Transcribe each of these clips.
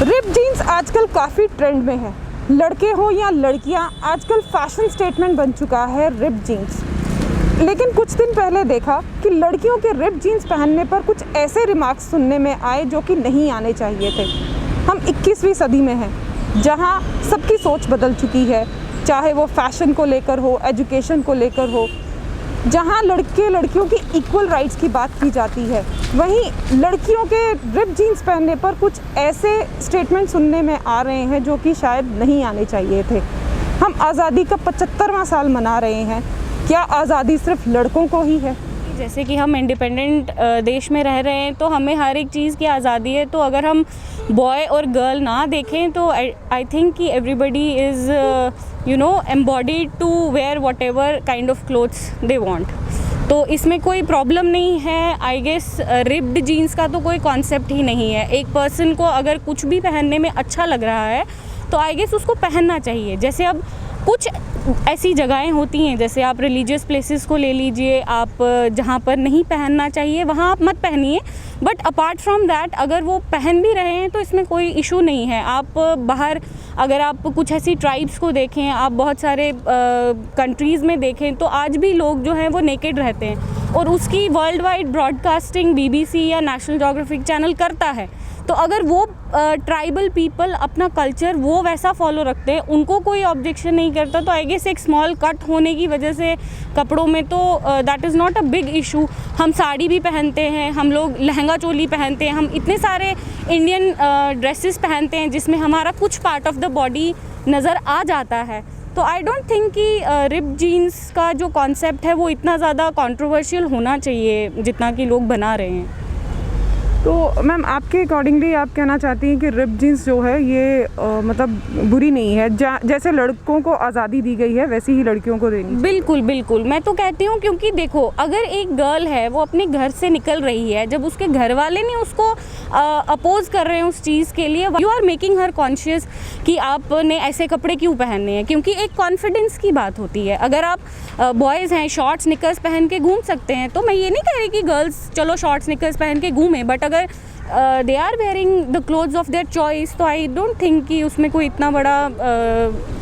Rib jeans आजकल काफ़ी trend में है। लड़के हो या लड़कियां, आजकल फैशन स्टेटमेंट बन चुका है रिप जीन्स। लेकिन कुछ दिन पहले देखा कि लड़कियों के रिप जीन्स पहनने पर कुछ ऐसे रिमार्क्स सुनने में आए जो कि नहीं आने चाहिए थे। हम 21वीं सदी में हैं, जहां सबकी सोच बदल चुकी है, चाहे वो फैशन को लेकर हो, एजुकेशन को लेकर हो, जहां लड़के लड़कियों की इक्वल राइट्स की बात की जाती है। वहीं लड़कियों के रिप जीन्स पहनने पर कुछ ऐसे स्टेटमेंट सुनने में आ रहे हैं जो कि शायद नहीं आने चाहिए थे। हम आज़ादी का 75वां साल मना रहे हैं। क्या आज़ादी सिर्फ लड़कों को ही है? जैसे कि हम इंडिपेंडेंट देश में रह रहे हैं तो हमें हर एक चीज़ की आज़ादी है। तो अगर हम बॉय और गर्ल ना देखें तो आई थिंक कि everybody is embodied to wear whatever kind of clothes they want. तो इसमें कोई प्रॉब्लम नहीं है। आई गेस रिप्ड जीन्स का तो कोई कॉन्सेप्ट ही नहीं है। एक पर्सन को अगर कुछ भी पहनने में अच्छा लग रहा है तो आई गेस उसको पहनना चाहिए। जैसे अब कुछ ऐसी जगहें होती हैं, जैसे आप रिलीजियस प्लेसेस को ले लीजिए, आप जहाँ पर नहीं पहनना चाहिए वहाँ आप मत पहनिए। बट अपार्ट फ्रॉम दैट अगर वो पहन भी रहे हैं तो इसमें कोई इशू नहीं है। आप बाहर अगर आप कुछ ऐसी ट्राइब्स को देखें, आप बहुत सारे कंट्रीज़ में देखें तो आज भी लोग जो हैं वो नेकेड रहते हैं और उसकी वर्ल्ड वाइड ब्रॉडकास्टिंग BBC या नेशनल ज्योग्राफिक चैनल करता है। तो अगर वो ट्राइबल पीपल अपना कल्चर वो वैसा फॉलो रखते हैं, उनको कोई ऑब्जेक्शन नहीं करता, तो आई गेस एक स्मॉल कट होने की वजह से कपड़ों में तो that is not a big issue. हम साड़ी भी पहनते हैं, हम लोग लहंगा चोली पहनते हैं, हम इतने सारे इंडियन ड्रेसेस पहनते हैं जिसमें हमारा कुछ पार्ट ऑफ द बॉडी नज़र आ जाता है। तो आई डोंट थिंक कि रिप जीन्स का जो कॉन्सेप्ट है वो इतना ज़्यादा कंट्रोवर्शियल होना चाहिए जितना कि लोग बना रहे हैं। तो मैम, आपके अकॉर्डिंगली आप कहना चाहती हैं कि रिप जीन्स जो है ये मतलब बुरी नहीं है। जैसे लड़कों को आज़ादी दी गई है वैसी ही लड़कियों को देनी। बिल्कुल बिल्कुल, मैं तो कहती हूँ, क्योंकि देखो अगर एक गर्ल है वो अपने घर से निकल रही है, जब उसके घर वाले नहीं उसको अपोज कर रहे हैं उस चीज़ के लिए, you are making her conscious कि आपने ऐसे कपड़े क्यों पहनने हैं। क्योंकि एक कॉन्फिडेंस की बात होती है। अगर आप बॉयज़ हैं, शॉर्ट्स निकर्स पहन के घूम सकते हैं, तो मैं ये नहीं कह रही कि गर्ल्स चलो शॉर्ट्स निकर्स पहन के घूमें, बट अगर they are wearing the clothes of their choice तो आई डोंट थिंक कि उसमें कोई इतना बड़ा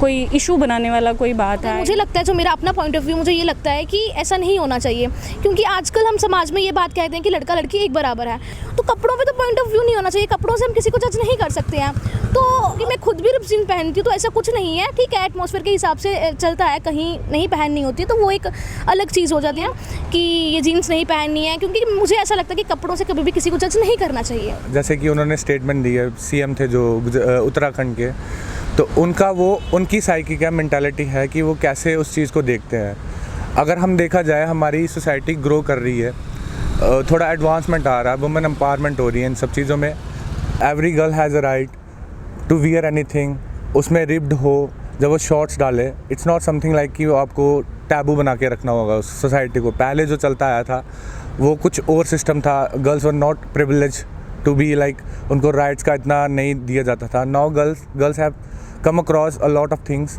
कोई इशू बनाने वाला कोई बात है। मुझे लगता है, जो मेरा अपना पॉइंट ऑफ व्यू, मुझे ये लगता है कि ऐसा नहीं होना चाहिए। क्योंकि आजकल हम समाज में ये बात कहते हैं कि लड़का लड़की एक बराबर है, तो कपड़ों पे तो पॉइंट ऑफ व्यू नहीं होना चाहिए। कपड़ों से हम किसी को जज नहीं कर सकते हैं। तो कि मैं खुद भी रिप जीन्स पहनती हूँ तो ऐसा कुछ नहीं है। ठीक है, एटमॉस्फेयर के हिसाब से चलता है, कहीं नहीं पहननी होती है तो वो एक अलग चीज़ हो जाती है कि ये जीन्स नहीं पहननी है। क्योंकि मुझे ऐसा लगता है कि कपड़ों से कभी भी किसी को जज नहीं करना चाहिए। जैसे कि उन्होंने स्टेटमेंट दी है, CM थे जो उत्तराखंड के, तो उनका वो उनकी साइकी क्या मेंटालिटी है कि वो कैसे उस चीज़ को देखते हैं। अगर हम देखा जाए, हमारी सोसाइटी ग्रो कर रही है, थोड़ा एडवांसमेंट आ रहा है, वुमेन एम्पावरमेंट हो रही है इन सब चीज़ों में। Every girl has a right to wear anything, उसमें रिप्ड हो, जब वो शॉर्ट्स डाले, इट्स नॉट समथिंग लाइक कि वो आपको टैबू बना के रखना होगा उस सोसाइटी को। पहले जो चलता आया था वो कुछ और सिस्टम था। Girls were not privilege to be like, उनको राइट्स का इतना नहीं दिया जाता था। Now girls have come across a lot of things.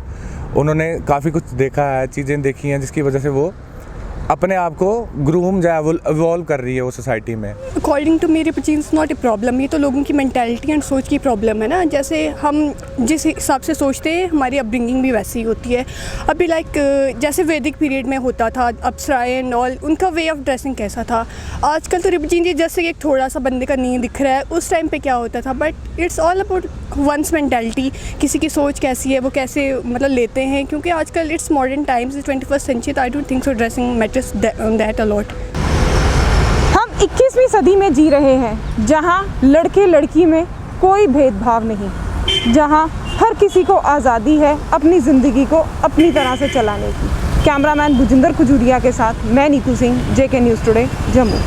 उन्होंने काफ़ी कुछ देखा है, चीज़ें देखी हैं जिसकी वजह से वो अपने आप को ग्रूम या इवॉल्व कर रही है वो सोसाइटी में। According to me rip jeans not a problem. ये तो लोगों की मेंटालिटी एंड सोच की प्रॉब्लम है ना। जैसे हम जिस हिसाब से सोचते हैं हमारी अपब्रिंगिंग भी वैसी ही होती है। अभी लाइक जैसे वैदिक पीरियड में होता था, अप्सराएं एंड ऑल, उनका वे ऑफ ड्रेसिंग कैसा था। आजकल तो रिप जीन्स जैसे एक थोड़ा सा बंदे का नहीं दिख रहा है, उस टाइम पे क्या होता था। But it's all about one's mentality, किसी की सोच कैसी है, वो कैसे मतलब लेते हैं। क्योंकि आजकल it's modern times, 21st century, तो I don't think so dressing matters that a lot. हम 21वीं सदी में जी रहे हैं, जहां लड़के लड़की में कोई भेदभाव नहीं, जहां हर किसी को आज़ादी है अपनी ज़िंदगी को अपनी तरह से चलाने की। कैमरामैन भुजिंदर खजूरिया के साथ मैं Neetu Singh, JK news today, Jammu.